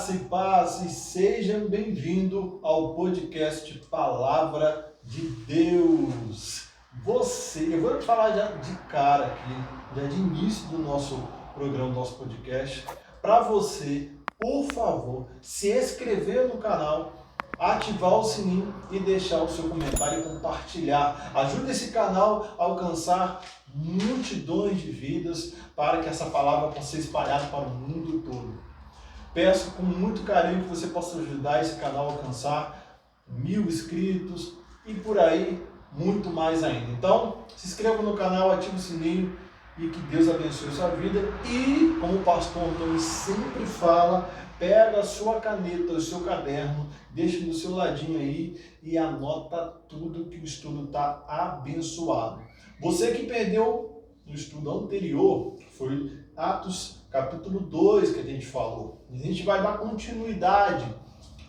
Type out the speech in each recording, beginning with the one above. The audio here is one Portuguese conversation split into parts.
Graça e paz, e sejam bem-vindos ao podcast Palavra de Deus. Eu vou falar já de cara aqui, já de início do nosso programa, do nosso podcast, para você, por favor, se inscrever no canal, ativar o sininho e deixar o seu comentário e compartilhar. Ajude esse canal a alcançar multidões de vidas para que essa palavra possa ser espalhada para o mundo todo. Peço com muito carinho que você possa ajudar esse canal a alcançar 1000 inscritos e por aí muito mais ainda. Então, se inscreva no canal, ative o sininho e que Deus abençoe a sua vida. E, como o pastor Antônio sempre fala, pega a sua caneta, o seu caderno, deixa do seu ladinho aí e anota tudo que o estudo está abençoado. Você que perdeu no estudo anterior, foi Atos capítulo 2 que a gente falou. A gente vai dar continuidade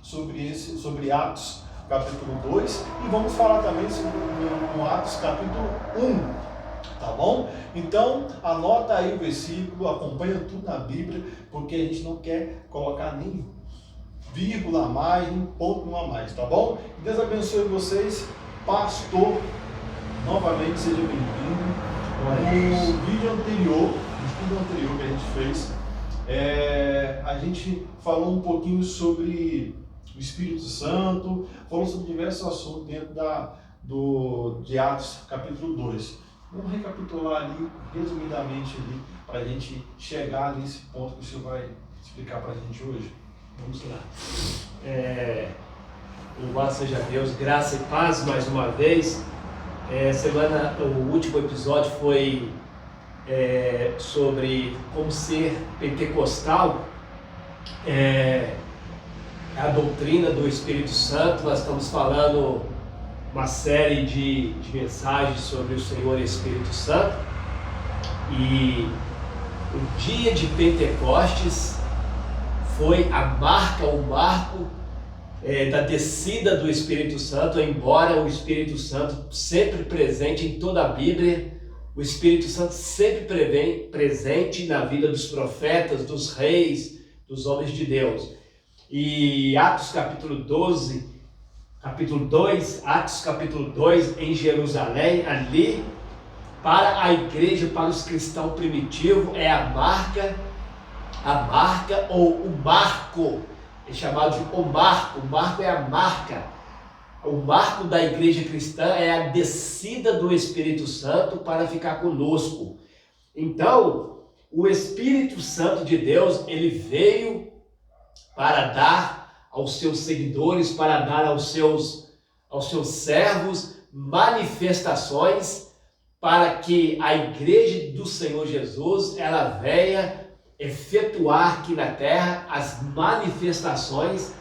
sobre Atos capítulo 2 e vamos falar também sobre Atos capítulo 1, tá bom? Então, anota aí o versículo, acompanha tudo na Bíblia, porque a gente não quer colocar nem vírgula a mais, nem ponto a mais, tá bom? Deus abençoe vocês, pastor, novamente seja bem-vindo. No vídeo anterior, no estudo anterior que a gente fez, a gente falou um pouquinho sobre o Espírito Santo, falou sobre diversos assuntos dentro de Atos capítulo 2. Vamos recapitular ali, resumidamente, ali, para a gente chegar nesse ponto que o senhor vai explicar para a gente hoje. Vamos lá. Louvado seja Deus, graça e paz mais uma vez. O último episódio foi sobre como ser pentecostal, a doutrina do Espírito Santo. Nós estamos falando uma série de mensagens sobre o Senhor Espírito Santo, e o dia de Pentecostes foi o marco da descida do Espírito Santo. Embora o Espírito Santo sempre presente em toda a Bíblia, o Espírito Santo sempre presente na vida dos profetas, dos reis, dos homens de Deus. E Atos capítulo 2, em Jerusalém, ali, para a igreja, para os cristãos primitivos, é a marca ou o marco, é chamado de o marco é a marca. O marco da igreja cristã é a descida do Espírito Santo para ficar conosco. Então, o Espírito Santo de Deus, ele veio para dar aos seus seguidores, para dar aos seus servos manifestações, para que a igreja do Senhor Jesus, ela venha efetuar aqui na terra as manifestações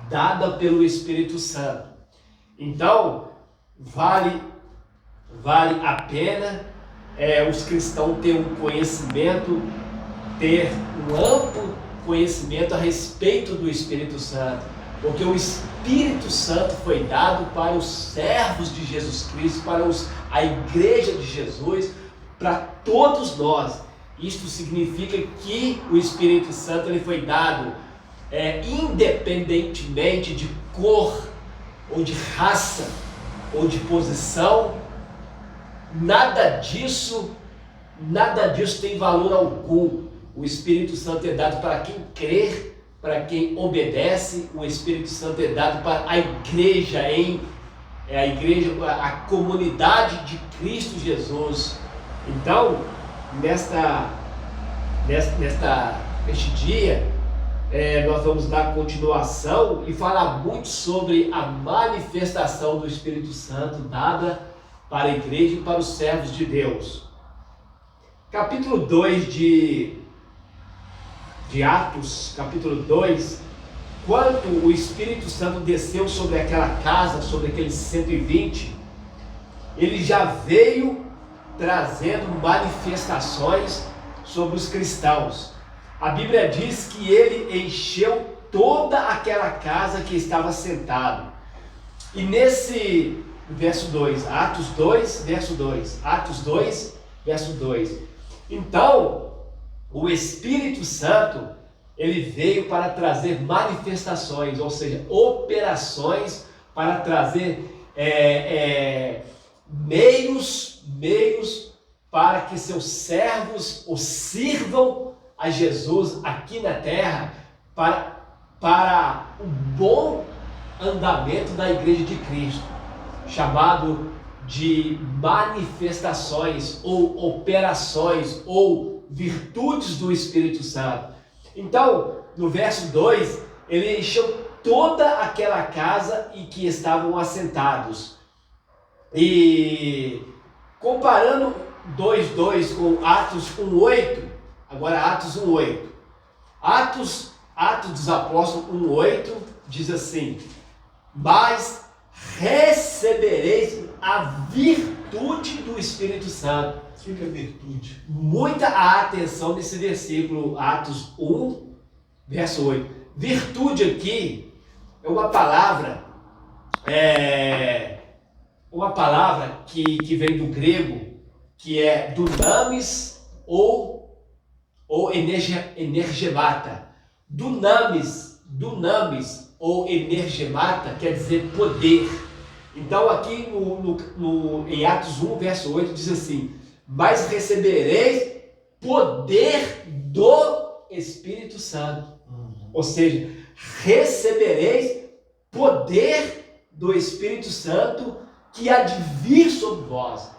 dadas pelo Espírito Santo. Então, vale a pena os cristãos ter um conhecimento, ter um amplo conhecimento a respeito do Espírito Santo, porque o Espírito Santo foi dado para os servos de Jesus Cristo, para a igreja de Jesus, para todos nós. Isto significa que o Espírito Santo ele foi dado independentemente de cor, ou de raça, ou de posição. Nada disso tem valor algum. O Espírito Santo é dado para quem crê, para quem obedece. O Espírito Santo é dado para a igreja, a comunidade de Cristo Jesus. Então, neste dia, nós vamos dar continuação e falar muito sobre a manifestação do Espírito Santo dada para a igreja e para os servos de Deus. Capítulo 2 de Atos, capítulo 2, quando o Espírito Santo desceu sobre aquela casa, sobre aqueles 120, ele já veio trazendo manifestações sobre os cristãos. A Bíblia diz que ele encheu toda aquela casa que estava sentado. E nesse verso 2, Atos 2, verso 2, Atos 2, verso 2. Então, o Espírito Santo, ele veio para trazer manifestações, ou seja, operações para trazer meios para que seus servos o sirvam a Jesus aqui na terra para o bom andamento da Igreja de Cristo, chamado de manifestações ou operações ou virtudes do Espírito Santo. Então, no verso 2, ele encheu toda aquela casa em que estavam assentados. E comparando 2:2 com Atos 1:8, agora Atos 1:8. Atos dos Apóstolos 1:8 diz assim: mas recebereis a virtude do Espírito Santo. O que é virtude? Muita atenção nesse versículo, Atos 1, verso 8. Virtude aqui é uma palavra que vem do grego, que é dunamis ou energemata. Dunamis ou energemata quer dizer poder. Então aqui em Atos 1, verso 8 diz assim: mas recebereis poder do Espírito Santo. Ou seja, recebereis poder do Espírito Santo que há de vir sobre vós.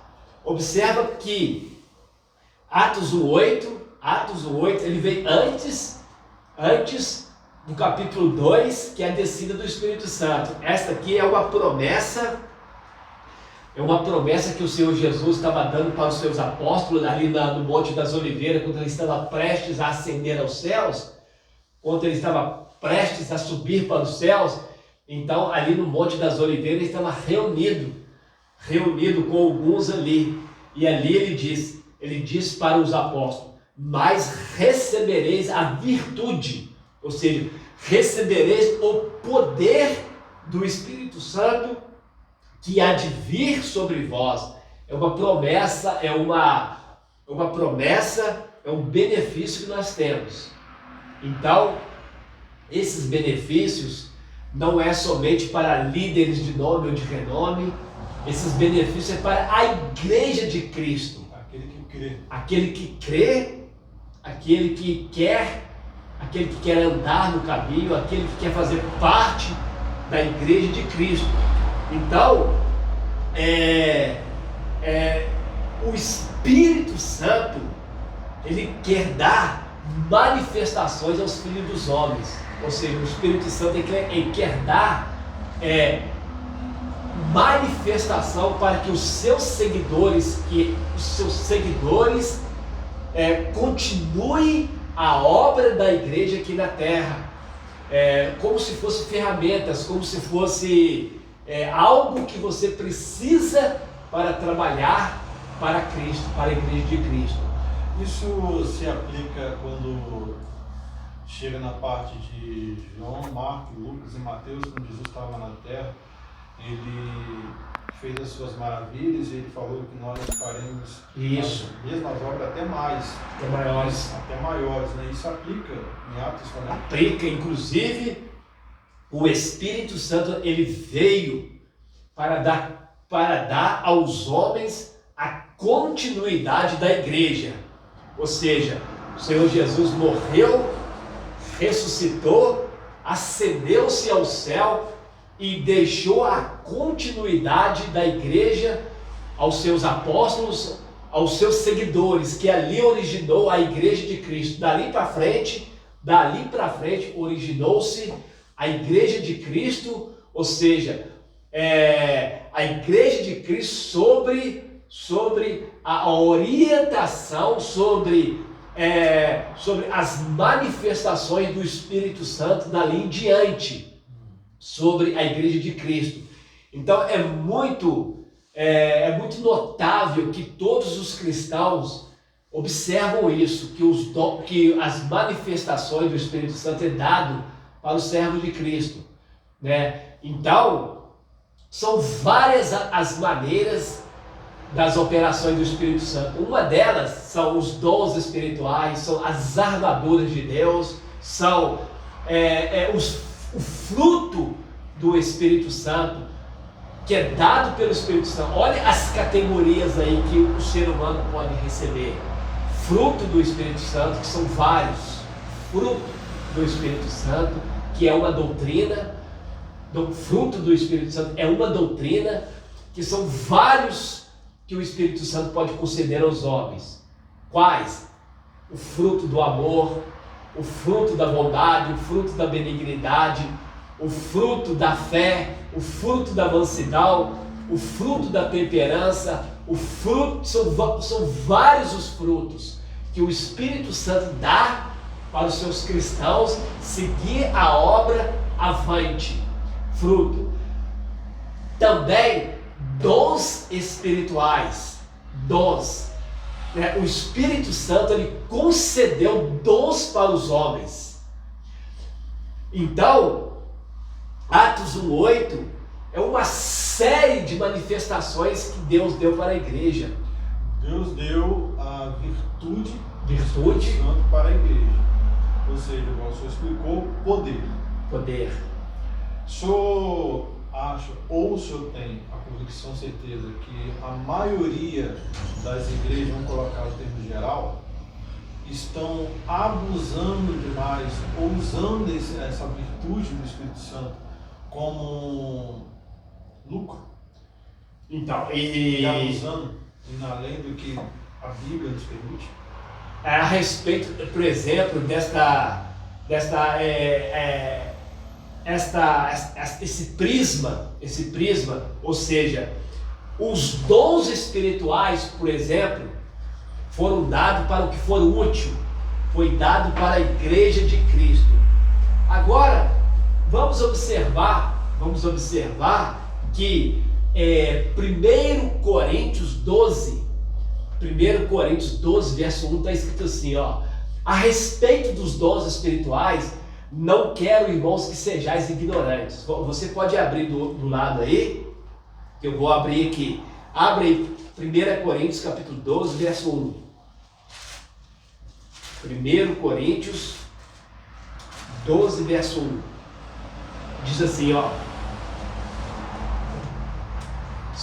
Observa que Atos 1:8 ele vem antes do capítulo 2, que é a descida do Espírito Santo. Esta aqui é uma promessa que o Senhor Jesus estava dando para os seus apóstolos ali no Monte das Oliveiras, quando ele estava prestes a ascender aos céus, quando ele estava prestes a subir para os céus. Então ali no Monte das Oliveiras ele estava reunido com alguns ali, e ali ele diz para os apóstolos: mas recebereis a virtude, ou seja, recebereis o poder do Espírito Santo que há de vir sobre vós. É uma promessa, é um benefício que nós temos. Então, esses benefícios não é somente para líderes de nome ou de renome, esses benefícios é para a Igreja de Cristo. Aquele que crê, aquele que quer andar no caminho, aquele que quer fazer parte da Igreja de Cristo. Então, o Espírito Santo, ele quer dar manifestações aos filhos dos homens. Ou seja, o Espírito Santo ele quer dar manifestação para que os seus seguidores continuem a obra da igreja aqui na terra, como se fossem ferramentas, como se fosse algo que você precisa para trabalhar para Cristo, para a igreja de Cristo. Isso se aplica quando chega na parte de João, Marcos, Lucas e Mateus, quando Jesus estava na terra. Ele fez as suas maravilhas e ele falou que nós faremos as mesmas obras, até maiores, né? Isso aplica em Atos também? Aplica, inclusive, o Espírito Santo ele veio para dar aos homens a continuidade da igreja. Ou seja, o Senhor Jesus morreu, ressuscitou, ascendeu-se ao céu e deixou a continuidade da igreja aos seus apóstolos, aos seus seguidores, que ali originou a igreja de Cristo. Dali para frente originou-se a igreja de Cristo, ou seja, a igreja de Cristo sobre a orientação, sobre as manifestações do Espírito Santo dali em diante, sobre a igreja de Cristo. Então é muito notável que todos os cristãos observam isso, que as manifestações do Espírito Santo é dado para o servo de Cristo, né? Então são várias as maneiras das operações do Espírito Santo. Uma delas são os dons espirituais, são as armaduras de Deus, são o fruto do Espírito Santo, que é dado pelo Espírito Santo. Olha as categorias aí que o ser humano pode receber. Fruto do Espírito Santo, que são vários. Fruto do Espírito Santo, que é uma doutrina. Do fruto do Espírito Santo é uma doutrina, que são vários que o Espírito Santo pode conceder aos homens. Quais? O fruto do amor, o fruto da bondade, o fruto da benignidade, o fruto da fé, o fruto da mansidão, o fruto da temperança, o fruto, são vários os frutos que o Espírito Santo dá para os seus cristãos seguir a obra avante. Fruto. Também dons espirituais, dons. O Espírito Santo, ele concedeu dons para os homens. Então, Atos 1:8 é uma série de manifestações que Deus deu para a igreja. Deus deu a virtude do Espírito Santo para a igreja. Ou seja, como o senhor explicou, poder. O senhor acha, ou o senhor tem a convicção, certeza, que a maioria das igrejas, vamos colocar o termo geral, estão abusando demais, ou usando essa virtude do Espírito Santo como lucro? Então, E abusando, indo além do que a Bíblia nos permite? A respeito, por exemplo, esse prisma, ou seja, os dons espirituais, por exemplo, foram dados para o que for útil, foi dado para a igreja de Cristo. Agora, vamos observar que 1 Coríntios 12, verso 1, está escrito assim, ó: a respeito dos dons espirituais, não quero, irmãos, que sejais ignorantes. Você pode abrir do lado aí, que eu vou abrir aqui. Abre aí, 1 Coríntios capítulo 12, verso 1. 1 Coríntios 12, verso 1. Diz assim, ó.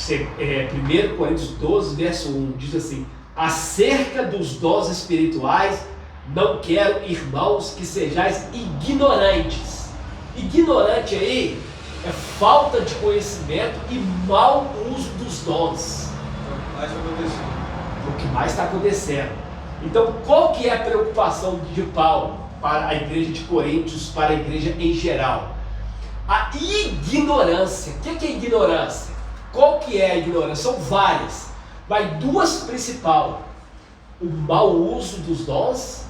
1 Coríntios 12, verso 1, diz assim: acerca dos dons espirituais, não quero, irmãos, que sejais ignorantes. Ignorante aí é falta de conhecimento e mau uso dos dons. O que mais está acontecendo. Então, qual que é a preocupação de Paulo para a igreja de Coríntios, para a igreja em geral? A ignorância. O que é ignorância? Qual que é a ignorância? São várias, mas duas principais: o mau uso dos dons,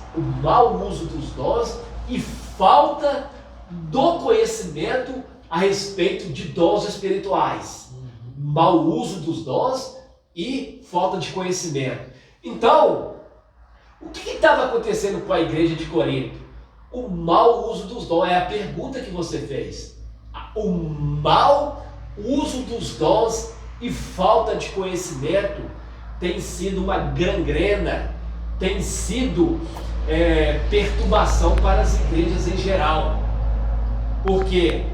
e falta do conhecimento a respeito de dons espirituais. Mau uso dos dons e falta de conhecimento. Então, o que estava acontecendo com a igreja de Corinto? O mau uso dos dons, é a pergunta que você fez. O mau uso dos dons e falta de conhecimento tem sido uma gangrena, tem sido perturbação para as igrejas em geral. Porque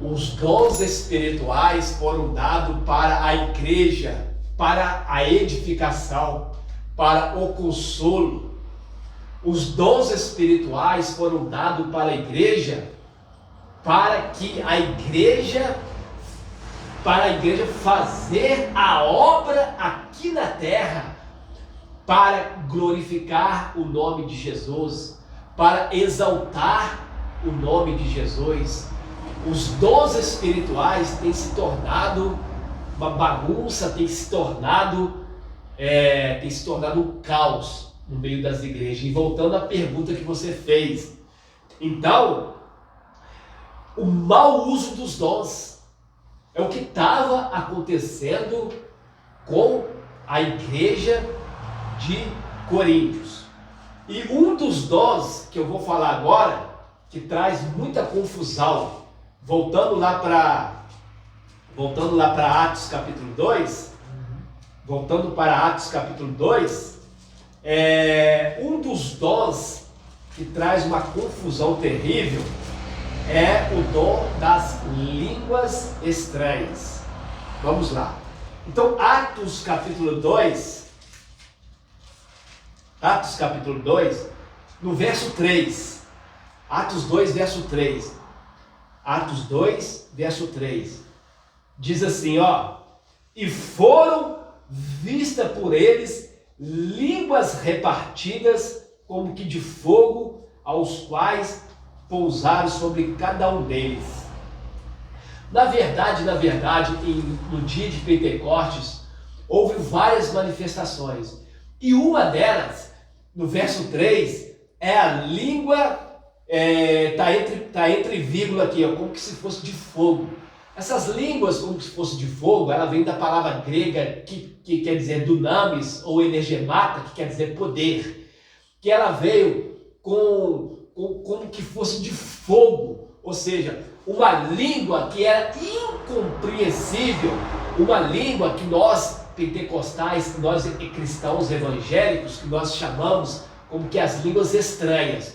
os dons espirituais foram dados para a igreja, para a edificação, para o consolo. Os dons espirituais foram dados para a igreja, para a igreja fazer a obra aqui na terra, para glorificar o nome de Jesus, para exaltar o nome de Jesus. Os dons espirituais têm se tornado uma bagunça, tem se tornado um caos no meio das igrejas. E voltando à pergunta que você fez, então, o mau uso dos dons é o que estava acontecendo com a igreja de Coríntios. E um dos dons que eu vou falar agora, que traz muita confusão, voltando lá para Atos capítulo 2, um dos dons que traz uma confusão terrível é o dom das línguas estranhas. Vamos lá. Então, Atos capítulo 2, no verso 3. Atos 2, verso 3. Atos 2, verso 3. Diz assim, ó: e foram vistas por eles línguas repartidas como que de fogo, aos quais pousaram sobre cada um deles. Na verdade, no dia de Pentecostes, houve várias manifestações. E uma delas, no verso 3, é a língua, tá entre vírgula aqui, ó, como que se fosse de fogo. Essas línguas, como se fosse de fogo, ela vem da palavra grega que quer dizer dunamis, ou energemata, que quer dizer poder. Que ela veio como que fosse de fogo, ou seja, uma língua que era incompreensível, uma língua que nós pentecostais, que nós cristãos evangélicos, que nós chamamos como que as línguas estranhas.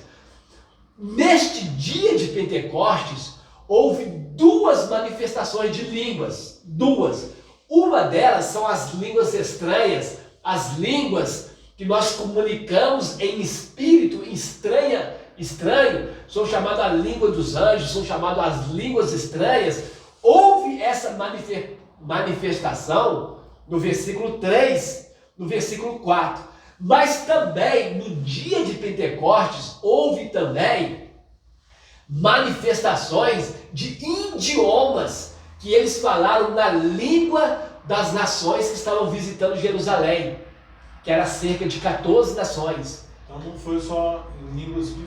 Neste dia de Pentecostes, houve duas manifestações de línguas, duas. Uma delas são as línguas estranhas, as línguas que nós comunicamos em espírito estranho, são chamadas a língua dos anjos, são chamadas as línguas estranhas. Houve essa manifestação no versículo 3, no versículo 4. Mas também, no dia de Pentecostes, houve também manifestações de idiomas que eles falaram na língua das nações que estavam visitando Jerusalém, que era cerca de 14 nações. Então não foi só em línguas de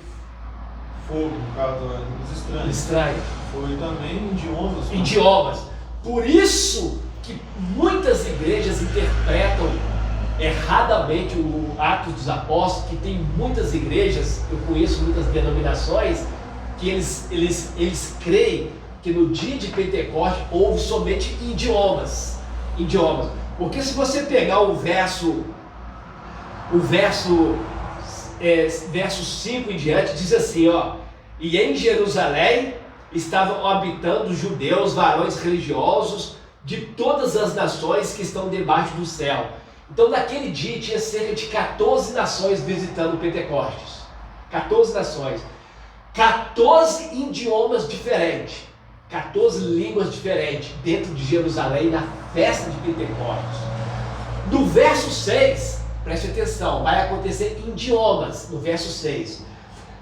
fogo, no caso, línguas estranhas. Estranho. Foi também em idiomas. Idiomas. Por isso que muitas igrejas interpretam erradamente o Atos dos Apóstolos, que tem muitas igrejas, eu conheço muitas denominações, que eles creem que no dia de Pentecostes houve somente idiomas. Porque se você pegar o verso 5 em diante, diz assim, ó: e em Jerusalém estavam habitando judeus, varões religiosos de todas as nações que estão debaixo do céu. Então naquele dia tinha cerca de 14 nações visitando Pentecostes. 14 nações. 14 idiomas diferentes. 14 línguas diferentes dentro de Jerusalém na festa de Pentecostes. No verso 6, preste atenção, vai acontecer idiomas no verso 6.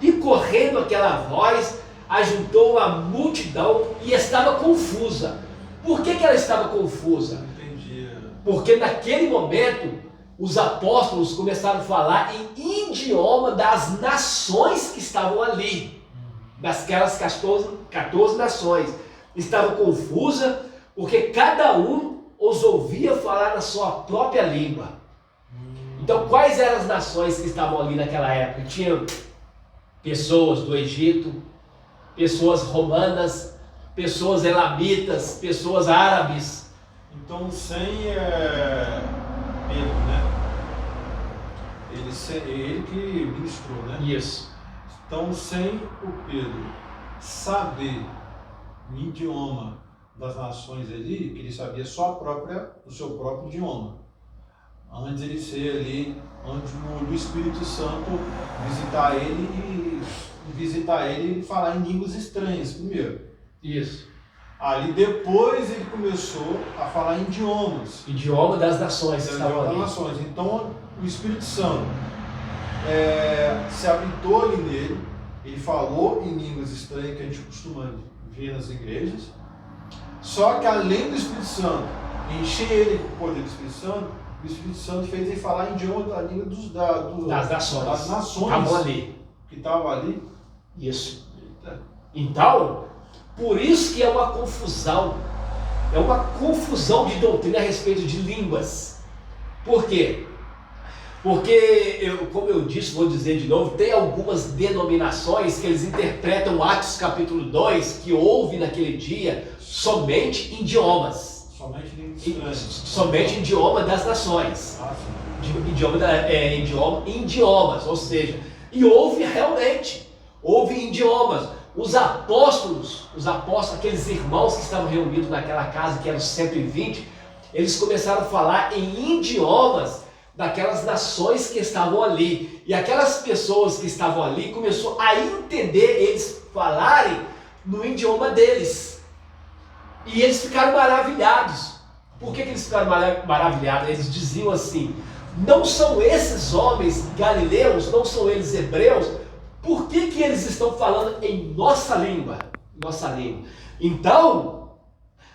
E correndo aquela voz, ajuntou a multidão e estava confusa. Por que ela estava confusa? Não entendi. Porque naquele momento os apóstolos começaram a falar em idioma das nações que estavam ali. Daquelas 14 nações. Estava confusa porque cada um os ouvia falar na sua própria língua. Então quais eram as nações que estavam ali naquela época? Tinha pessoas do Egito, pessoas romanas, pessoas elamitas, pessoas árabes. Então sem Pedro, né? Ele que ministrou, né? Isso. Então sem o Pedro saber o idioma das nações ali, que ele sabia só o seu próprio idioma, antes ele ser ali, antes do Espírito Santo visitar ele e falar em línguas estranhas primeiro. Isso. Ali depois ele começou a falar em idiomas. Idioma das nações que estavam ali. Então o Espírito Santo se habitou ali nele, ele falou em línguas estranhas que a gente costuma ver nas igrejas. Só que além do Espírito Santo encher ele com o poder do Espírito Santo, o Espírito Santo fez ele falar em idioma da língua das nações que estavam ali. Isso. Então, por isso que é uma confusão de doutrina a respeito de línguas. Por quê? Porque, como eu disse, vou dizer de novo, tem algumas denominações que eles interpretam Atos capítulo 2, que houve naquele dia somente em idiomas. Somente idioma das nações. Idiomas, ou seja, E houve realmente, houve idiomas. Os apóstolos, aqueles irmãos que estavam reunidos naquela casa, que eram 120, eles começaram a falar em idiomas daquelas nações que estavam ali. E aquelas pessoas que estavam ali começaram a entender eles falarem no idioma deles. E eles ficaram maravilhados. Por que eles ficaram maravilhados? Eles diziam assim: não são esses homens galileus, não são eles hebreus, por que eles estão falando em nossa língua? Nossa língua. Então,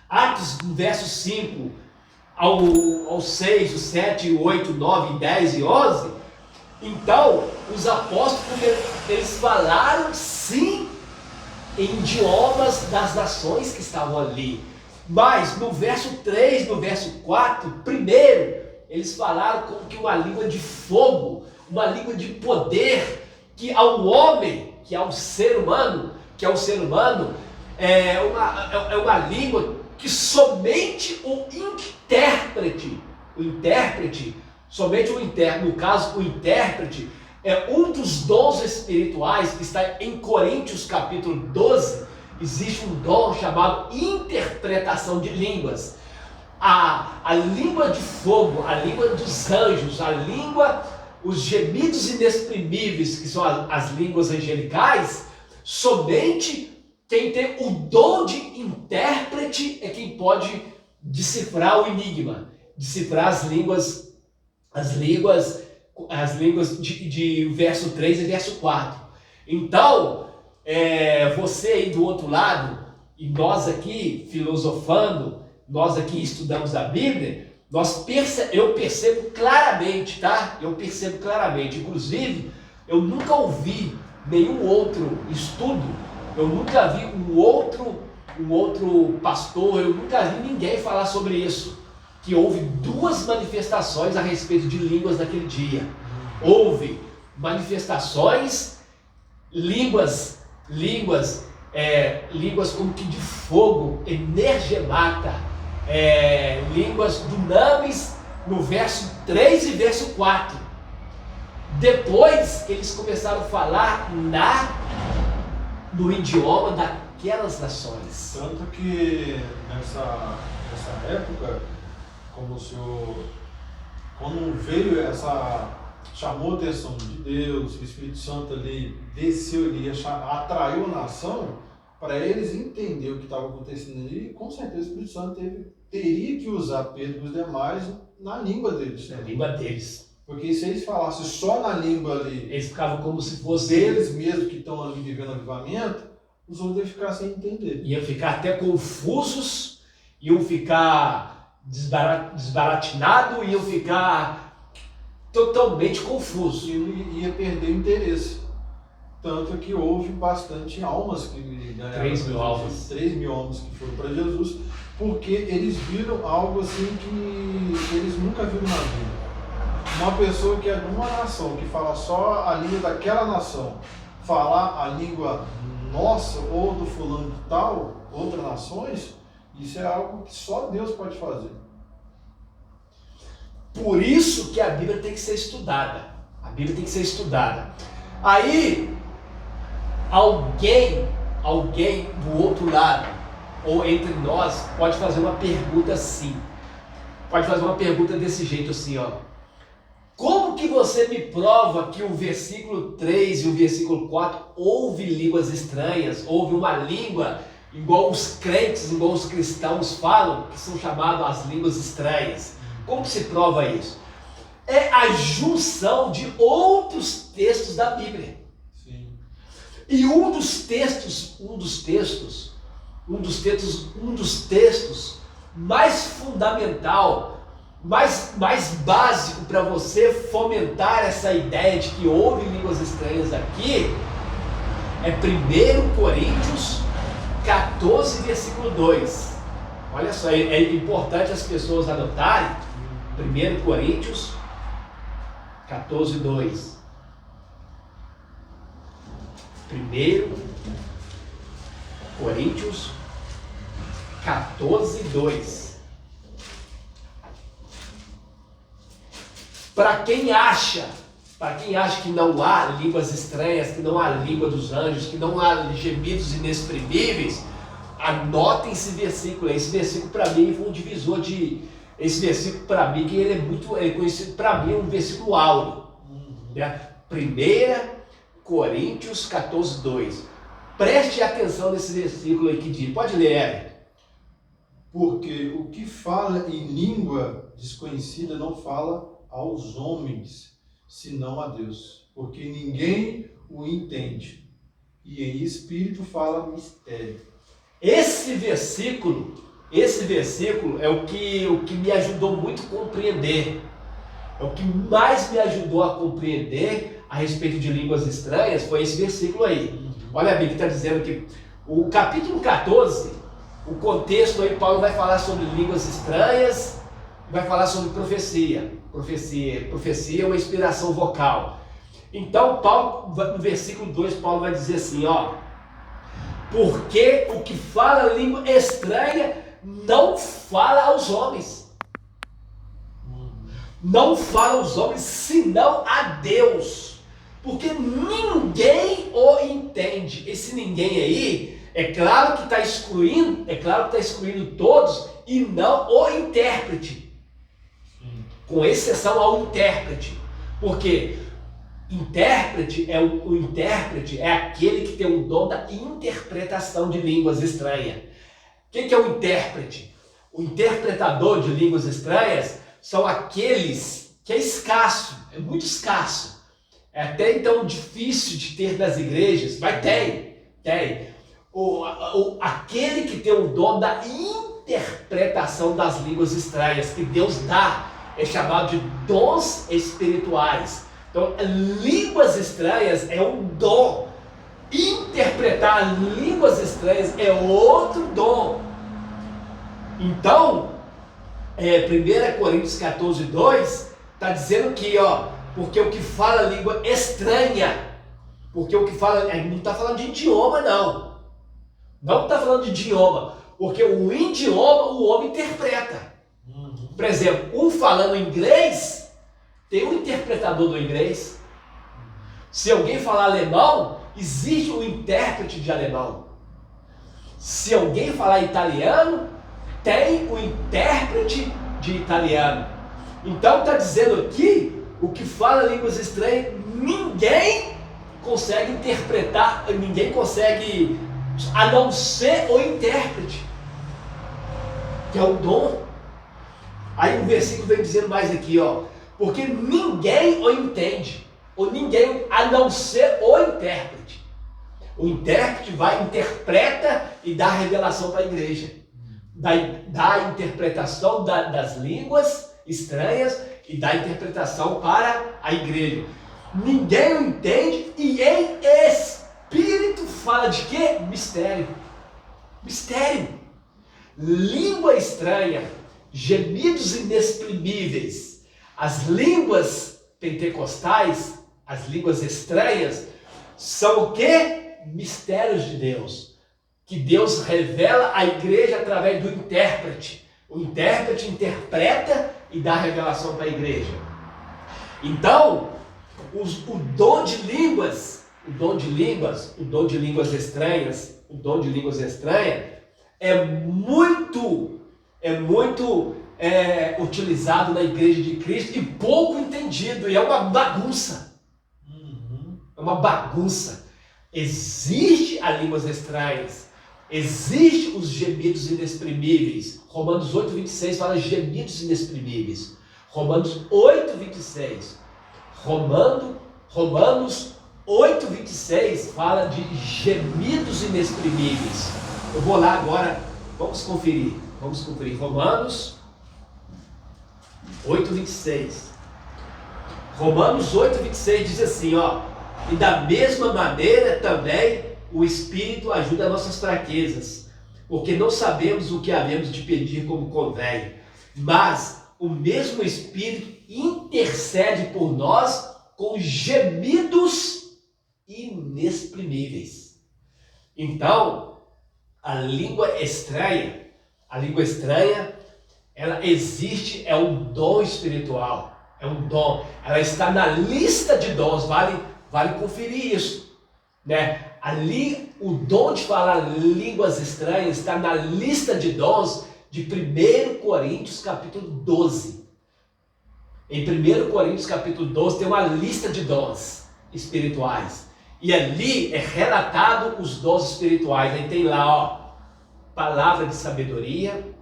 Atos, verso 5 ao 6, o 7, o 8, 9, 10 e 11, então, os apóstolos, eles falaram sim em idiomas das nações que estavam ali. Mas no verso 3, no verso 4, primeiro, eles falaram como que uma língua de fogo, uma língua de poder, que ao homem, que ao ser humano, é uma língua que somente o intérprete, no caso o intérprete, é um dos dons espirituais que está em Coríntios capítulo 12, existe um dom chamado interpretação de línguas. A língua de fogo, a língua dos anjos, os gemidos inexprimíveis, que são as línguas angelicais, somente quem tem o dom de intérprete é quem pode decifrar o enigma, decifrar as línguas de verso 3 e verso 4. Então, você aí do outro lado, e nós aqui filosofando, nós aqui estudamos a Bíblia, eu percebo claramente, tá? Eu percebo claramente. Inclusive, eu nunca ouvi nenhum outro estudo, eu nunca vi um outro pastor, eu nunca vi ninguém falar sobre isso, que houve duas manifestações a respeito de línguas naquele dia. Houve manifestações, línguas como que de fogo, energemata, línguas dunamis, no verso 3 e verso 4. Depois eles começaram a falar no idioma daquelas nações. Tanto que nessa época, como o senhor, quando veio chamou a atenção de Deus, o Espírito Santo ali desceu ali, atraiu a nação, para eles entenderem o que estava acontecendo ali, com certeza o Espírito Santo teria que usar Pedro e os demais na língua deles. Na língua deles. Porque se eles falassem só na língua ali, eles ficavam como se fosse eles mesmos que estão ali vivendo avivamento, os outros iam ficar sem entender. Iam ficar até confusos, iam ficar desbaratinados, iam ficar totalmente confusos. E ia perder o interesse. Tanto que houve bastante almas que ganharam. 3.000 almas. 3.000 almas que foram para Jesus, porque eles viram algo assim que eles nunca viram na vida. Uma pessoa que é de uma nação, que fala só a língua daquela nação, falar a língua nossa ou do fulano de tal, outras nações, isso é algo que só Deus pode fazer. Por isso que a Bíblia tem que ser estudada. A Bíblia tem que ser estudada. Aí, alguém do outro lado, ou entre nós, pode fazer uma pergunta assim. Pode fazer uma pergunta desse jeito assim, ó. Como que você me prova que o versículo 3 e o versículo 4 houve línguas estranhas, houve uma língua igual os crentes, igual os cristãos falam, que são chamadas as línguas estranhas? Como que se prova isso? É a junção de outros textos da Bíblia. Sim. E um dos textos mais fundamental, mais básico para você fomentar essa ideia de que houve línguas estranhas aqui, é 1 Coríntios 14, versículo 2. Olha só, é importante as pessoas anotarem. 1 Coríntios 14, 2. 1 Coríntios 14, 2. Para quem acha Para quem acha que não há línguas estranhas, que não há língua dos anjos, que não há gemidos inexprimíveis, anotem esse versículo. Esse versículo para mim foi um divisor de... Esse versículo para mim, que ele é muito conhecido, para mim é um versículo áureo. Né? 1 Coríntios 14, 2. Preste atenção nesse versículo aí que diz. Pode ler, Hélio. Porque o que fala em língua desconhecida não fala aos homens, senão a Deus. Porque ninguém o entende. E em espírito fala mistério. Esse versículo é o que me ajudou muito a compreender. É o que mais me ajudou a compreender a respeito de línguas estranhas, foi esse versículo aí. Olha bem que está dizendo que o capítulo 14, o contexto aí, Paulo vai falar sobre línguas estranhas, vai falar sobre profecia. Profecia é uma inspiração vocal. Então, Paulo, no versículo 2, Paulo vai dizer assim, ó: porque o que fala língua estranha não fala aos homens. Não fala aos homens, senão a Deus. Porque ninguém o entende. Esse ninguém aí, é claro que está excluindo todos e não o intérprete. Com exceção ao intérprete. Porque o intérprete é aquele que tem o dom da interpretação de línguas estranhas. Quem que é o intérprete? O interpretador de línguas estranhas são aqueles que é escasso, é muito escasso. É até então difícil de ter nas igrejas, mas tem. Aquele que tem o dom da interpretação das línguas estranhas, que Deus dá, é chamado de dons espirituais. Então, línguas estranhas é um dom. Interpretar línguas estranhas é outro dom. Então, 1 Coríntios 14, 2 está dizendo que, ó, porque o que fala língua estranha, porque o que fala, não está falando de idioma, não está falando de idioma, porque o idioma o homem interpreta. Por exemplo, um falando inglês, tem um interpretador do inglês. Se alguém falar alemão, existe um intérprete de alemão. Se alguém falar italiano, tem um intérprete de italiano. Então está dizendo aqui, o que fala línguas estranhas, ninguém consegue interpretar, ninguém consegue, a não ser o intérprete, que é o dom. Aí o versículo vem dizendo mais aqui, ó, porque ninguém o entende, ou ninguém, a não ser o intérprete. O intérprete vai, interpreta e dá revelação para a igreja. Dá a interpretação das línguas estranhas e dá a interpretação para a igreja. Ninguém o entende e em espírito fala de quê? Mistério. Mistério. Língua estranha, gemidos inexprimíveis. As línguas pentecostais, as línguas estranhas, são o quê? Mistérios de Deus. Que Deus revela à igreja através do intérprete. O intérprete interpreta e dá revelação para a igreja. Então, o dom de línguas estranhas é muito utilizado na igreja de Cristo e pouco entendido, e é uma bagunça. É uma bagunça. Existe as línguas estranhas, existe os gemidos inexprimíveis. Romanos 8, 26 fala gemidos inexprimíveis. Romanos 8, 26. Romanos 8, 26 fala de gemidos inexprimíveis. Eu vou lá agora, vamos conferir. Romanos 8, 26. Romanos 8, 26 diz assim, ó: e da mesma maneira também o Espírito ajuda nossas fraquezas, porque não sabemos o que havemos de pedir como convém, mas o mesmo Espírito intercede por nós com gemidos inexprimíveis. Então, a língua estranha, ela existe, é um dom espiritual. É um dom. Ela está na lista de dons. Vale conferir isso, né? Ali, o dom de falar línguas estranhas está na lista de dons de 1 Coríntios capítulo 12. Em 1 Coríntios capítulo 12 tem uma lista de dons espirituais. E ali é relatado os dons espirituais. Aí tem lá, ó, palavra de sabedoria,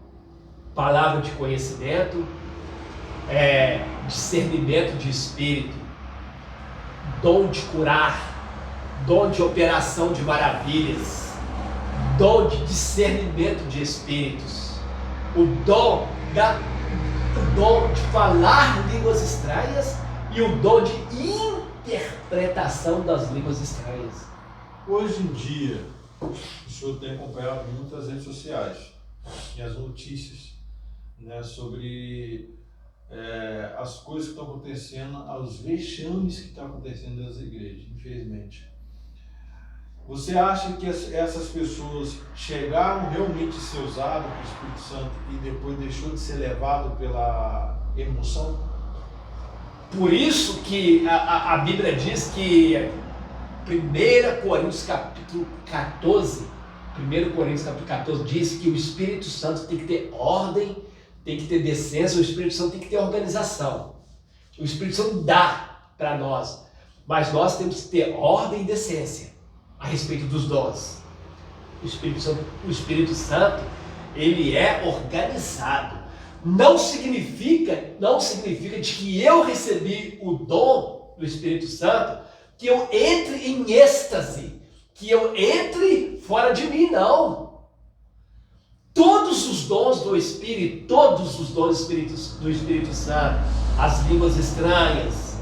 palavra de conhecimento, discernimento de espírito, dom de curar, dom de operação de maravilhas, dom de discernimento de espíritos, o dom de falar línguas estranhas e o dom de interpretação das línguas estranhas. Hoje em dia, o senhor tem acompanhado muitas redes sociais e as notícias, né, sobre as coisas que estão acontecendo, os vexames que estão acontecendo nas igrejas, infelizmente. Você acha que essas pessoas chegaram realmente a ser usadas pelo Espírito Santo e depois deixou de ser levado pela emoção? Por isso que a Bíblia diz que 1 Coríntios capítulo 14 diz que o Espírito Santo tem que ter ordem, tem que ter decência, o Espírito Santo tem que ter organização. O Espírito Santo dá para nós, mas nós temos que ter ordem e decência a respeito dos dons. O Espírito Santo, ele é organizado. Não significa de que eu recebi o dom do Espírito Santo, que eu entre em êxtase, que eu entre fora de mim, não. Todos os dons do Espírito, do Espírito Santo, as línguas estranhas,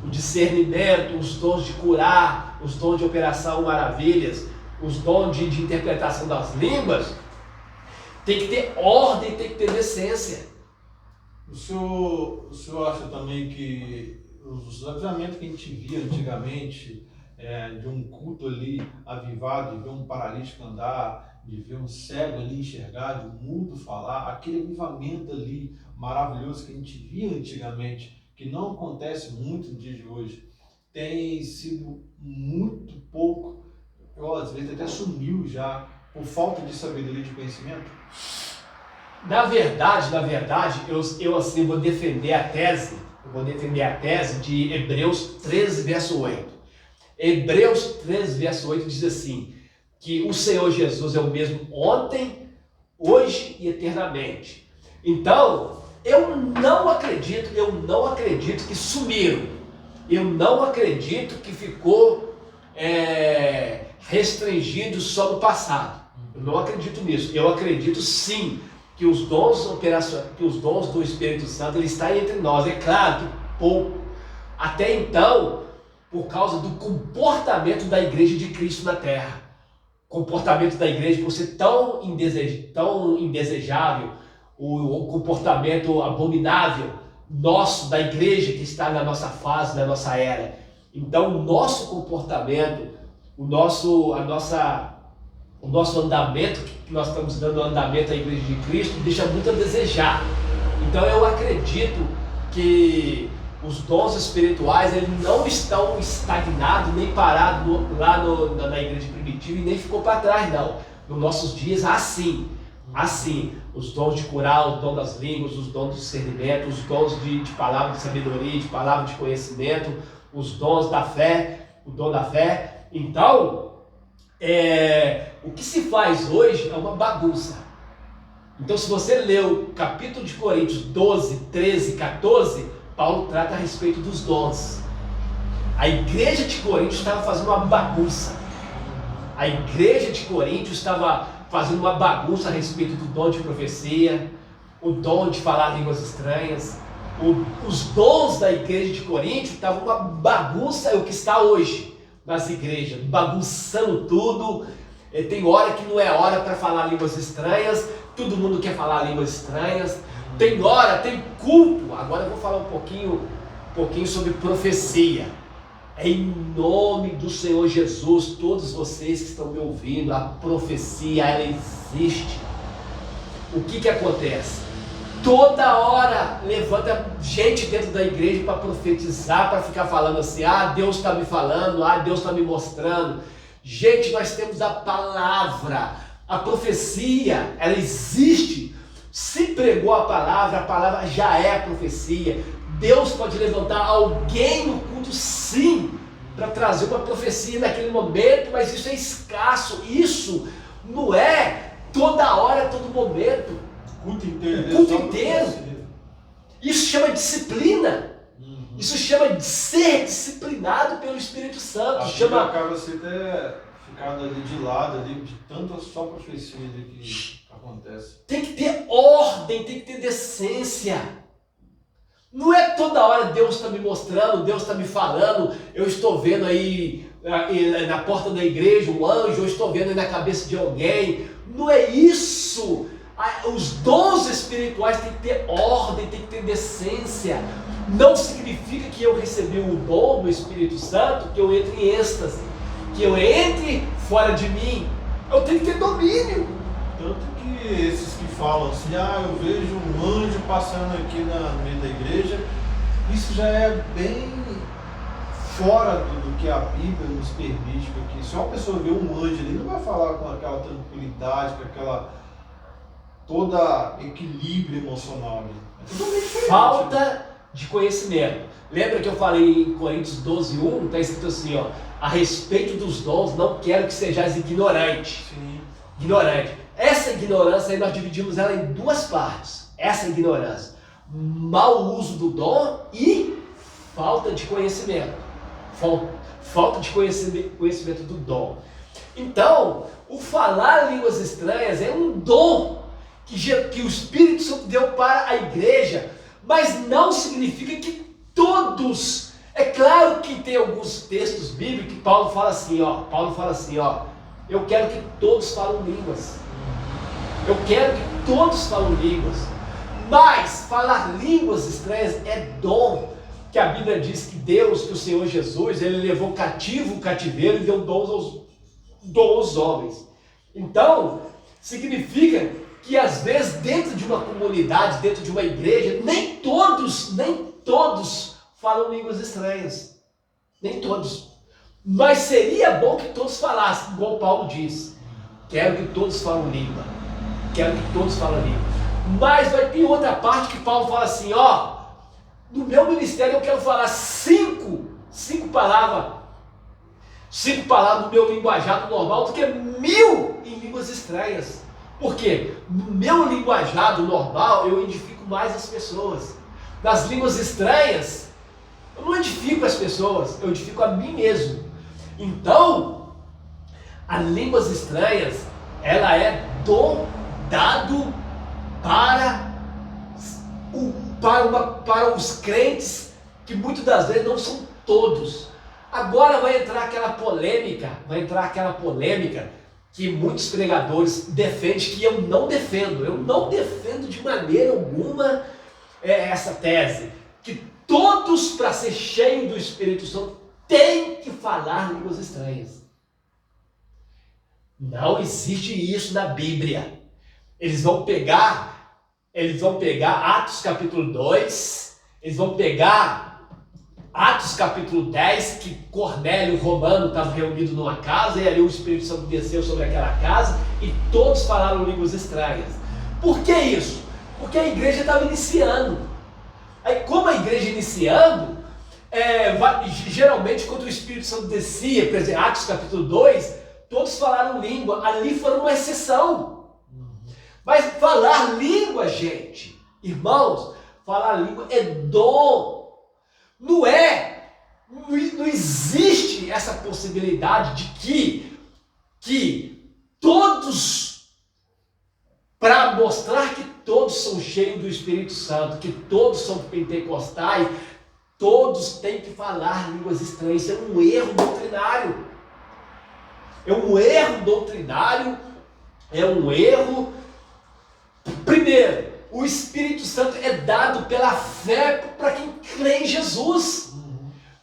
o discernimento, os dons de curar, os dons de operação maravilhas, os dons de interpretação das línguas, tem que ter ordem, tem que ter decência. O senhor acha também que os avivamentos que a gente via antigamente, de um culto ali avivado, de ver um paralítico andar, de ver um cego ali enxergar, de um mudo falar, aquele avivamento ali maravilhoso que a gente via antigamente, que não acontece muito no dia de hoje, tem sido muito pouco, às vezes até sumiu já, por falta de sabedoria e de conhecimento? Na verdade, eu assim vou defender a tese de Hebreus 13, verso 8. Hebreus 13, verso 8 diz assim, que o Senhor Jesus é o mesmo ontem, hoje e eternamente. Então, eu não acredito que sumiram. Eu não acredito que ficou restringido só no passado. Eu não acredito nisso. Eu acredito sim que os dons do Espírito Santo ele está entre nós. É claro que pouco. Até então, por causa do comportamento da igreja de Cristo na terra. Comportamento da igreja por ser tão indesejável, o comportamento abominável nosso, da igreja que está na nossa fase, na nossa era. Então, o nosso comportamento, o nosso andamento, que nós estamos dando andamento à igreja de Cristo, deixa muito a desejar. Então, eu acredito que os dons espirituais eles não estão estagnados nem parados lá na igreja primitiva e nem ficou para trás, não. Nos nossos dias, assim, os dons de curar, o dom das línguas, os dons de discernimento, os dons de palavra de sabedoria, de palavra de conhecimento, os dons da fé, o dom da fé. Então, o que se faz hoje é uma bagunça. Então, se você lê o capítulo de Coríntios 12, 13, 14, Paulo trata a respeito dos dons. A igreja de Coríntios estava fazendo uma bagunça. A igreja de Coríntios estava fazendo uma bagunça a respeito do dom de profecia, o dom de falar línguas estranhas. Os dons da igreja de Coríntios estavam uma bagunça, é o que está hoje nas igrejas, bagunçando tudo. Tem hora que não é hora para falar línguas estranhas, todo mundo quer falar línguas estranhas. Tem hora, tem culto. Agora eu vou falar um pouquinho sobre profecia. Em nome do Senhor Jesus, todos vocês que estão me ouvindo, a profecia, ela existe. O que acontece? Toda hora levanta gente dentro da igreja para profetizar, para ficar falando assim, Deus está me falando, Deus está me mostrando. Gente, nós temos a palavra, a profecia, ela existe. Se pregou a palavra já é a profecia. Deus pode levantar alguém no culto, sim, para trazer uma profecia naquele momento, mas isso é escasso. Isso não é toda hora, todo momento. O culto inteiro. O culto inteiro. Isso chama disciplina. Isso chama de ser disciplinado pelo Espírito Santo. Chama acaba você ter ficado ali de lado ali, de tanta só profecia ali que acontece. Tem que ter ordem, tem que ter decência. Não é toda hora Deus está me mostrando, Deus está me falando, eu estou vendo aí na porta da igreja um anjo, eu estou vendo aí na cabeça de alguém. Não é isso. Os dons espirituais têm que ter ordem, têm que ter decência. Não significa que eu recebi o dom do Espírito Santo, que eu entre em êxtase, que eu entre fora de mim. Eu tenho que ter domínio. Tanto que esses que falam assim, eu vejo um anjo passando aqui no meio da igreja, isso já é bem fora do que a Bíblia nos permite, porque se uma pessoa vê um anjo ali, não vai falar com aquela tranquilidade, com aquela toda equilíbrio emocional ali. É totalmente diferente. Falta de conhecimento. Lembra que eu falei em Coríntios 12:1, está escrito assim, a respeito dos dons, não quero que sejais ignorante. Sim. Ignorante. Essa ignorância aí nós dividimos ela em duas partes. Essa ignorância, mau uso do dom e falta de conhecimento. Falta de conhecimento do dom. Então, o falar línguas estranhas é um dom que o Espírito Santo deu para a igreja, mas não significa que todos. É claro que tem alguns textos bíblicos que Paulo fala assim, eu quero que todos falam línguas. Eu quero que todos falam línguas. Mas falar línguas estranhas é dom, que a Bíblia diz que Deus, que o Senhor Jesus, ele levou cativo o cativeiro e deu dons aos homens. Então, significa que às vezes dentro de uma comunidade, dentro de uma igreja, nem todos falam línguas estranhas. Nem todos. Mas seria bom que todos falassem, igual Paulo diz. Quero que todos falam língua. Quero que todos falem língua. Mas vai ter outra parte que Paulo fala assim, no meu ministério eu quero falar cinco palavras. 5 palavras no meu linguajar normal do que 1000 em línguas estranhas. Por quê? No meu linguajar normal eu edifico mais as pessoas. Nas línguas estranhas, eu não edifico as pessoas, eu edifico a mim mesmo. Então, as línguas estranhas, ela é dom dado para os crentes, que muitas das vezes não são todos. Agora vai entrar aquela polêmica que muitos pregadores defendem, que eu não defendo. Eu não defendo de maneira alguma essa tese, que todos, para ser cheios do Espírito Santo, têm que falar línguas estranhas. Não existe isso na Bíblia. Eles vão pegar Atos capítulo 2, eles vão pegar Atos capítulo 10, que Cornélio Romano estava reunido numa casa, e ali o Espírito Santo desceu sobre aquela casa, e todos falaram línguas estranhas. Por que isso? Porque a igreja estava iniciando. Aí, como a igreja iniciando, geralmente quando o Espírito Santo descia, por exemplo, Atos capítulo 2, todos falaram língua, ali foi uma exceção. Mas falar língua, gente, irmãos, falar língua é dom. Não existe essa possibilidade de que todos, para mostrar que todos são cheios do Espírito Santo, que todos são pentecostais, todos têm que falar línguas estranhas. Isso é um erro doutrinário. É um erro. Primeiro, o Espírito Santo é dado pela fé para quem crê em Jesus.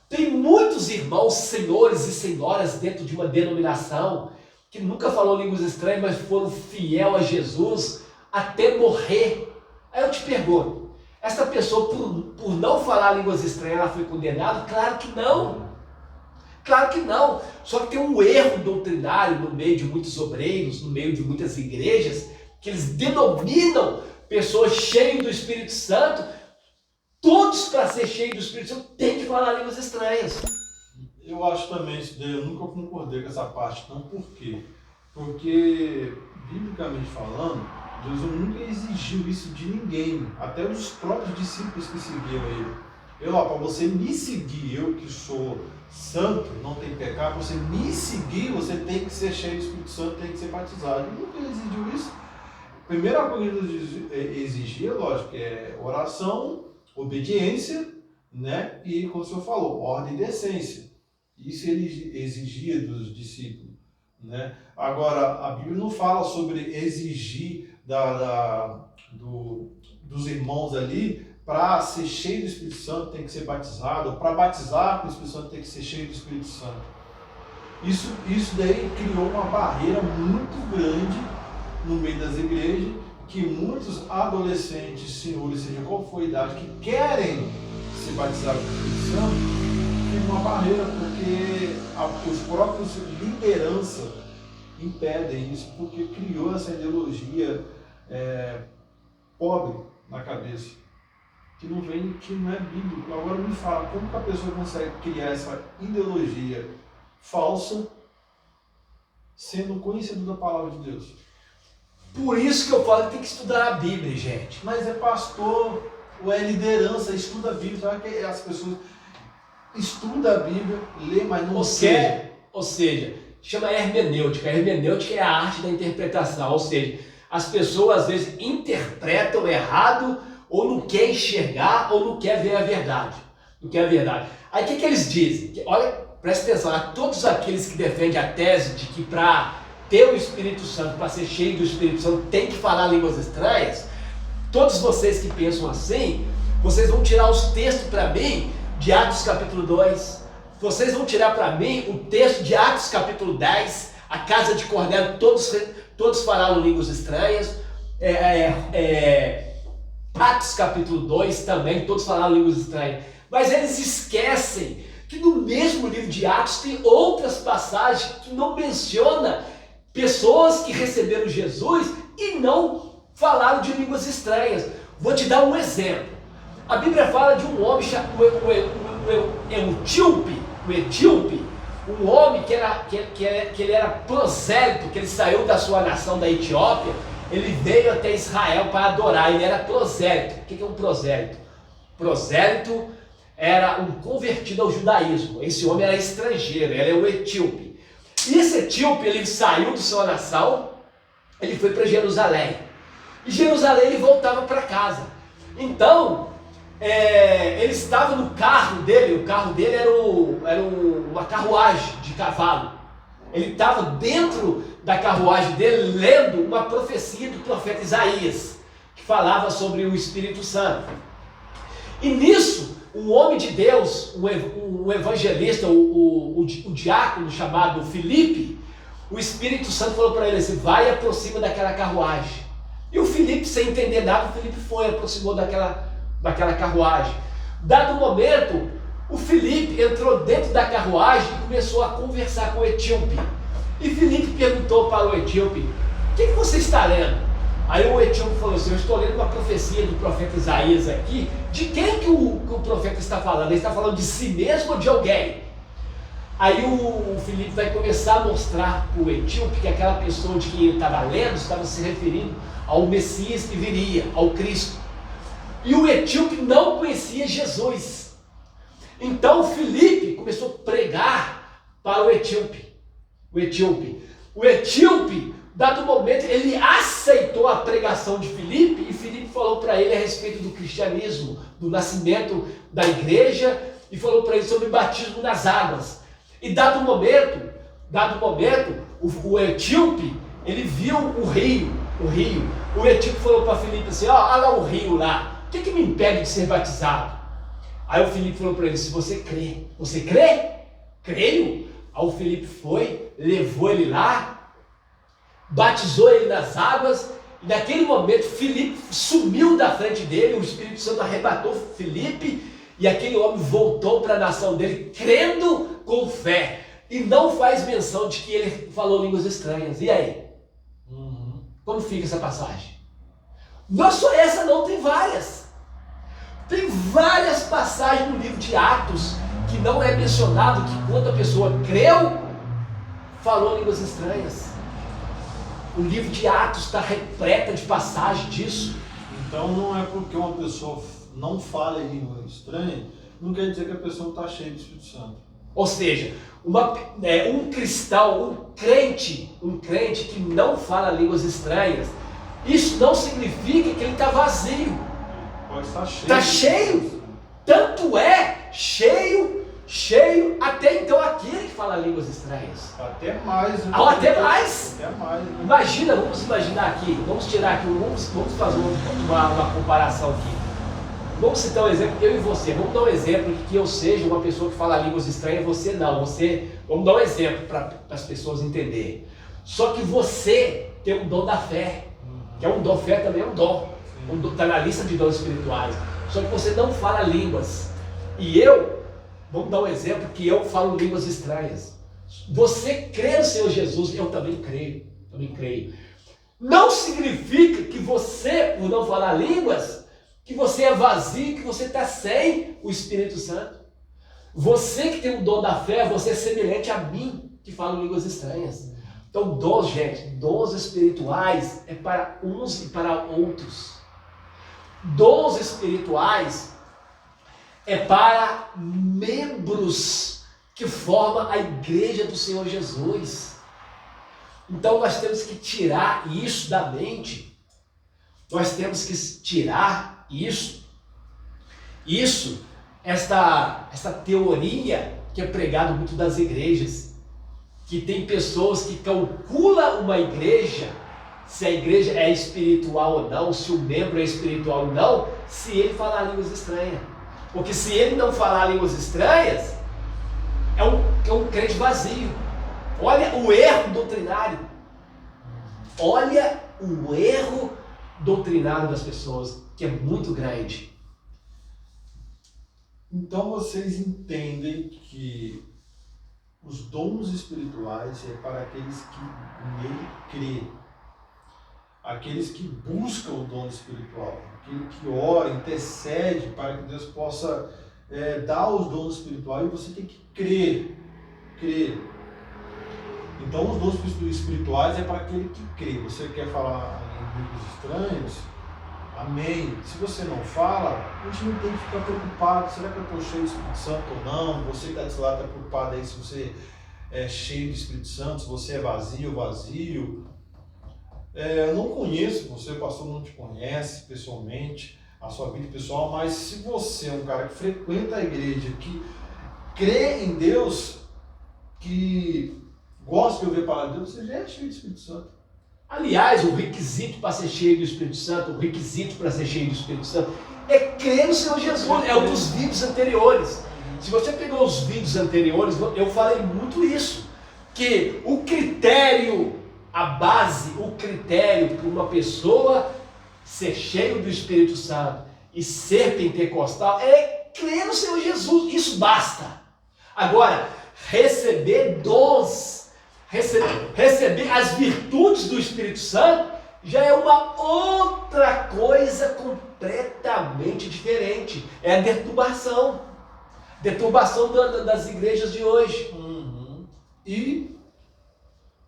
Tem muitos irmãos, senhores e senhoras dentro de uma denominação que nunca falou línguas estranhas, mas foram fiel a Jesus até morrer. Aí eu te pergunto, essa pessoa por não falar línguas estranhas, ela foi condenada? Claro que não. Claro que não. Só que tem um erro doutrinário no meio de muitos obreiros, no meio de muitas igrejas, que eles denominam pessoas cheias do Espírito Santo. Todos, para ser cheios do Espírito Santo, têm que falar línguas estranhas. Eu acho também isso daí, eu nunca concordei com essa parte, não. Por quê? Porque, biblicamente falando, Deus nunca exigiu isso de ninguém, até os próprios discípulos que seguiam ele. Para você me seguir, eu que sou santo, não tem pecado, você me seguir, você tem que ser cheio do Espírito Santo, tem que ser batizado. Ele nunca exigiu isso. A primeira coisa que Deus exigia, lógico, é oração, obediência, né? E, como o senhor falou, ordem e decência. Isso ele exigia dos discípulos, né? Agora, a Bíblia não fala sobre exigir dos irmãos ali, para ser cheio do Espírito Santo tem que ser batizado, para batizar com o Espírito Santo tem que ser cheio do Espírito Santo. Isso daí criou uma barreira muito grande no meio das igrejas, que muitos adolescentes, senhores, seja qual for a idade, que querem se batizar com o Espírito Santo, tem uma barreira, porque os próprios lideranças impedem isso, porque criou essa ideologia pobre na cabeça, que não é bíblico. Agora me fala, como que a pessoa consegue criar essa ideologia falsa, sendo conhecedor da palavra de Deus? Por isso que eu falo que tem que estudar a Bíblia, gente. Mas é pastor, ou é liderança, estuda a Bíblia. Sabe que as pessoas estudam a Bíblia, lê, mas não quer. Ou seja, chama hermenêutica. A hermenêutica é a arte da interpretação. Ou seja, as pessoas às vezes interpretam errado, ou não quer enxergar, ou não quer ver a verdade. Não quer a verdade. Aí o que eles dizem? Olha, presta atenção, a todos aqueles que defendem a tese de que para ter o Espírito Santo, para ser cheio do Espírito Santo, tem que falar línguas estranhas. Todos vocês que pensam assim, vocês vão tirar os textos para mim de Atos capítulo 2. Vocês vão tirar para mim o texto de Atos capítulo 10. A casa de Cornélio, todos falaram línguas estranhas. Atos capítulo 2 também, todos falaram línguas estranhas. Mas eles esquecem que no mesmo livro de Atos tem outras passagens que não mencionam pessoas que receberam Jesus e não falaram de línguas estranhas. Vou te dar um exemplo. A Bíblia fala de um homem chamado o etíope, um homem que ele era prosélito, que ele saiu da sua nação da Etiópia, ele veio até Israel para adorar, ele era prosélito. O que é um prosélito? Prosélito era um convertido ao judaísmo. Esse homem era estrangeiro, ele é um etíope. E esse etíope, ele saiu de sua nação, ele foi para Jerusalém. E Jerusalém ele voltava para casa. Então, ele estava no carro dele, o carro dele era uma carruagem de cavalo. Ele estava dentro da carruagem dele lendo uma profecia do profeta Isaías, que falava sobre o Espírito Santo. E nisso, um homem de Deus, um evangelista, o diácono chamado Filipe, o Espírito Santo falou para ele assim: vai e aproxima daquela carruagem. E o Filipe, sem entender nada, o Filipe aproximou daquela carruagem. Dado o momento, o Filipe entrou dentro da carruagem e começou a conversar com o etíope. E Filipe perguntou para o etíope: o que você está lendo? Aí o etíope falou assim: eu estou lendo uma profecia do profeta Isaías aqui. De quem que o profeta está falando? Ele está falando de si mesmo ou de alguém? Aí o Filipe vai começar a mostrar para o etíope que aquela pessoa de quem ele estava lendo estava se referindo ao Messias que viria, ao Cristo. E o etíope não conhecia Jesus. Então Filipe começou a pregar para o etíope. O etíope, dado o momento, ele aceitou a pregação de Filipe, e Filipe falou para ele a respeito do cristianismo, do nascimento da igreja, e falou para ele sobre o batismo nas águas. E dado o momento, o etíope, ele viu o rio. O etíope falou para Filipe assim: olha lá o rio lá, o que me impede de ser batizado? Aí o Filipe falou para ele: se você crê, você crê? Creio. Aí o Filipe foi, levou ele lá, batizou ele nas águas, E naquele momento, Filipe sumiu da frente dele, o Espírito Santo arrebatou Filipe, e aquele homem voltou para a nação dele, crendo com fé. E não faz menção de que ele falou línguas estranhas. E aí? Como fica essa passagem? Não só essa não, tem várias. Tem várias passagens no livro de Atos que não é mencionado que quando a pessoa creu, falou línguas estranhas. O livro de Atos está repleto de passagens disso. Então não é porque uma pessoa não fala em língua estranha, não quer dizer que a pessoa não está cheia do Espírito Santo. Ou seja, um cristão, um crente que não fala línguas estranhas, isso não significa que ele está vazio. Pode estar cheio. Está cheio. Tanto é cheio, até então aquele que fala línguas estranhas. Até mais. Né? Até mais. Até mais. Né? Imagina, vamos imaginar aqui, vamos tirar aqui, vamos fazer uma comparação aqui. Vamos citar um exemplo, eu e você. Vamos dar um exemplo que eu seja uma pessoa que fala línguas estranhas, você não. Vamos dar um exemplo para as pessoas entenderem. Só que você tem um dom da fé, que é um dom, fé também é um dom. Está na lista de dons espirituais. Só que você não fala línguas. E vamos dar um exemplo que eu falo línguas estranhas. Você crê no Senhor Jesus, eu também creio. Não significa que você, por não falar línguas, que você é vazio, que você está sem o Espírito Santo. Você que tem o dom da fé, você é semelhante a mim, que falo línguas estranhas. Então, dons espirituais é para uns e para outros. Dons espirituais é para membros que formam a igreja do Senhor Jesus. Então, nós temos que tirar isso da mente. Nós temos que tirar esta teoria que é pregada muito das igrejas, que tem pessoas que calculam uma igreja, se a igreja é espiritual ou não, se o membro é espiritual ou não, se ele falar línguas estranhas. Porque se ele não falar línguas estranhas, é um crente vazio. Olha o erro doutrinário. Olha o erro doutrinário das pessoas, que é muito grande. Então vocês entendem que os dons espirituais é para aqueles que nele crê, aqueles que buscam o dom espiritual, aquele que ora, intercede para que Deus possa dar os dons espirituais, e você tem que crer. Então os dons espirituais é para aquele que crê. Você quer falar em línguas estranhas? Amém. Se você não fala, a gente não tem que ficar preocupado. Será que eu estou cheio do Espírito Santo ou não? Você que está desse lado está preocupado aí se você é cheio do Espírito Santo, se você é vazio. Eu não conheço você, o pastor não te conhece pessoalmente, a sua vida pessoal, mas se você é um cara que frequenta a igreja, que crê em Deus, que gosta de ouvir a palavra de Deus, você já é cheio do Espírito Santo. Aliás, o requisito para ser cheio do Espírito Santo, é crer no Senhor Jesus, é um dos vídeos anteriores. Se você pegou os vídeos anteriores, eu falei muito isso, que o critério para uma pessoa ser cheio do Espírito Santo e ser pentecostal é crer no Senhor Jesus, isso basta. Agora, receber dons, receber as virtudes do Espírito Santo já é uma outra coisa completamente diferente. É a deturbação das igrejas de hoje. E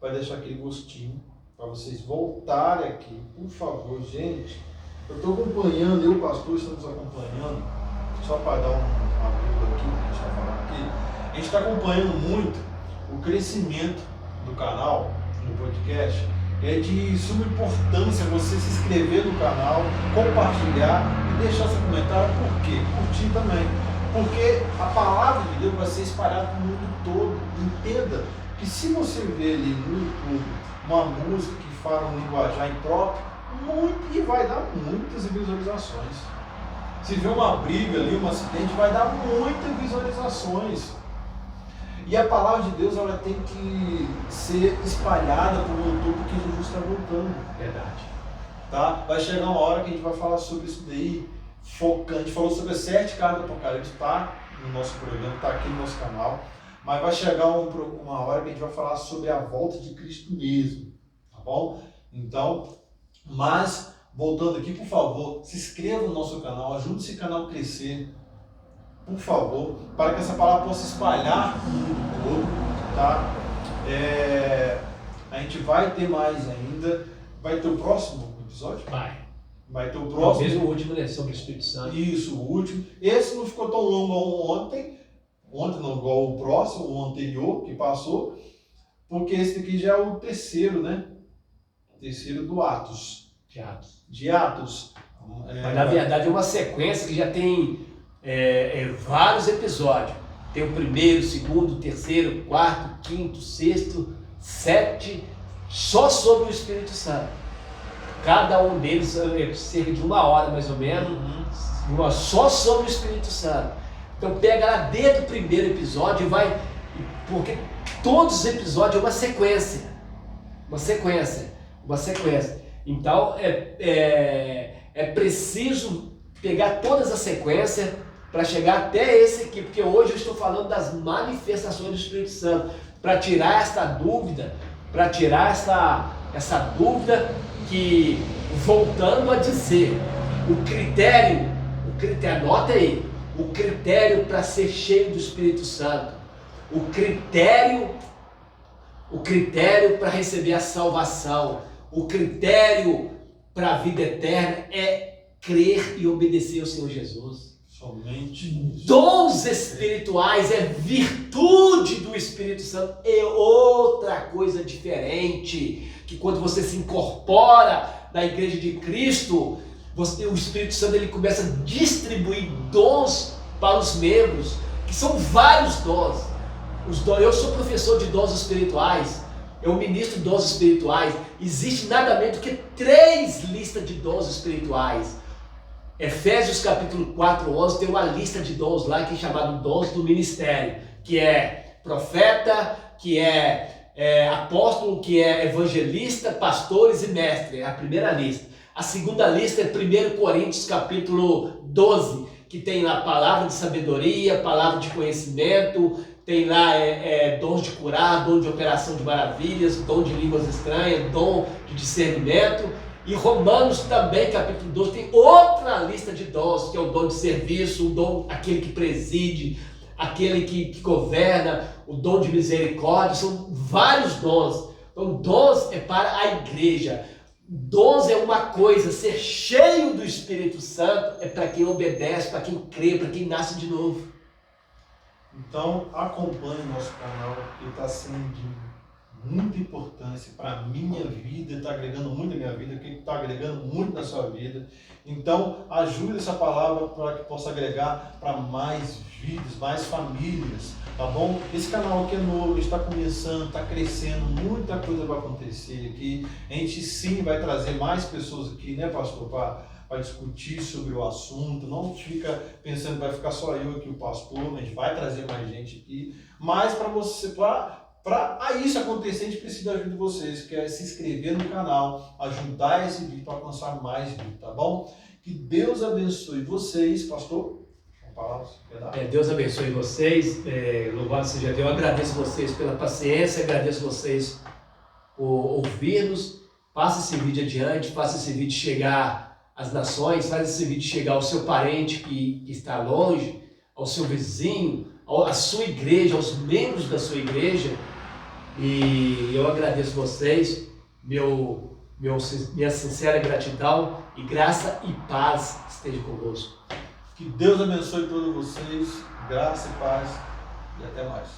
vai deixar aquele gostinho para vocês voltarem aqui, por favor, gente. Eu estou acompanhando, eu e o pastor estamos acompanhando, só para dar uma ajuda aqui, que a gente está falando aqui. A gente está acompanhando muito o crescimento do canal, do podcast. É de suma importância você se inscrever no canal, compartilhar e deixar seu comentário. Por quê? Curtir também. Porque a palavra de Deus vai ser espalhada no mundo todo. Entenda que se você vê ali no YouTube uma música que fala um linguajar impróprio, e vai dar muitas visualizações. Se vê uma briga ali, um acidente, vai dar muitas visualizações. E a palavra de Deus, ela tem que ser espalhada por um todo, porque Jesus está voltando. Verdade. tá? Vai chegar uma hora que a gente vai falar sobre isso daí, focando. A gente falou sobre as 7 cartas do Apocalipse, tá no nosso programa, tá aqui no nosso canal. Mas vai chegar uma hora que a gente vai falar sobre a volta de Cristo mesmo, tá bom? Então, mas, voltando aqui, por favor, se inscreva no nosso canal, ajude esse canal a crescer, por favor, para que essa palavra possa espalhar no mundo todo, tá? A gente vai ter mais ainda, vai ter o próximo episódio? Vai ter o próximo. Talvez o último, né? Sobre o Espírito Santo. Isso, o último. Esse não ficou tão longo ontem não, igual o próximo, o anterior que passou, porque esse aqui já é o terceiro, né? O terceiro do Atos. De Atos. Mas na verdade é uma sequência que já tem vários episódios. Tem o primeiro, o segundo, o terceiro, o quarto, o quinto, o sexto, 7, só sobre o Espírito Santo. Cada um deles é cerca de 1 hora mais ou menos, só sobre o Espírito Santo. Então pega lá desde o primeiro episódio e vai, porque todos os episódios é uma sequência. Então é preciso pegar todas as sequências para chegar até esse aqui, porque hoje eu estou falando das manifestações do Espírito Santo, para tirar essa dúvida, essa dúvida que, voltando a dizer, o critério, anota aí, o critério para ser cheio do Espírito Santo, o critério para receber a salvação, o critério para a vida eterna é crer e obedecer ao Senhor Jesus. Somente dons espirituais é virtude do Espírito Santo, é outra coisa diferente, que quando você se incorpora na igreja de Cristo, o Espírito Santo ele começa a distribuir dons para os membros, que são vários dons. Eu sou professor de dons espirituais, eu ministro dons espirituais. Existe nada menos do que 3 listas de dons espirituais. Efésios capítulo 4, 11 tem uma lista de dons lá que é chamado dons do ministério, que é profeta, que é apóstolo, que é evangelista, pastores e mestre, é a primeira lista. A segunda lista é 1 Coríntios capítulo 12, que tem lá palavra de sabedoria, palavra de conhecimento, tem lá dons de curar, dom de operação de maravilhas, dom de línguas estranhas, dom de discernimento. E Romanos também, capítulo 12, tem outra lista de dons, que é o dom de serviço, o dom, aquele que preside, aquele que governa, o dom de misericórdia, são vários dons. Então, dons é para a igreja. Dons é uma coisa, ser cheio do Espírito Santo é para quem obedece, para quem crê, para quem nasce de novo. Então, acompanhe nosso canal, que está sendo de muita importância para a minha vida, está agregando muito na minha vida, que está agregando muito na sua vida. Então, ajude essa palavra para que possa agregar para mais vidas, mais famílias, tá bom? Esse canal aqui é novo, está começando, está crescendo, muita coisa vai acontecer aqui. A gente sim vai trazer mais pessoas aqui, né, pastor, para discutir sobre o assunto. Não fica pensando que vai ficar só eu aqui, o pastor, a gente vai trazer mais gente aqui. Mas para isso acontecer, a gente precisa da ajuda de vocês, que é se inscrever no canal, ajudar esse vídeo para alcançar mais vídeos, tá bom? Que Deus abençoe vocês, pastor. Deus abençoe vocês, louvado seja Deus. Eu agradeço vocês pela paciência, agradeço vocês por ouvir-nos. Faça esse vídeo adiante, faça esse vídeo chegar às nações, faça esse vídeo chegar ao seu parente que está longe, ao seu vizinho, à sua igreja, aos membros da sua igreja. E eu agradeço vocês, minha sincera gratidão, e graça e paz esteja convosco. Que Deus abençoe todos vocês, graça e paz, e até mais.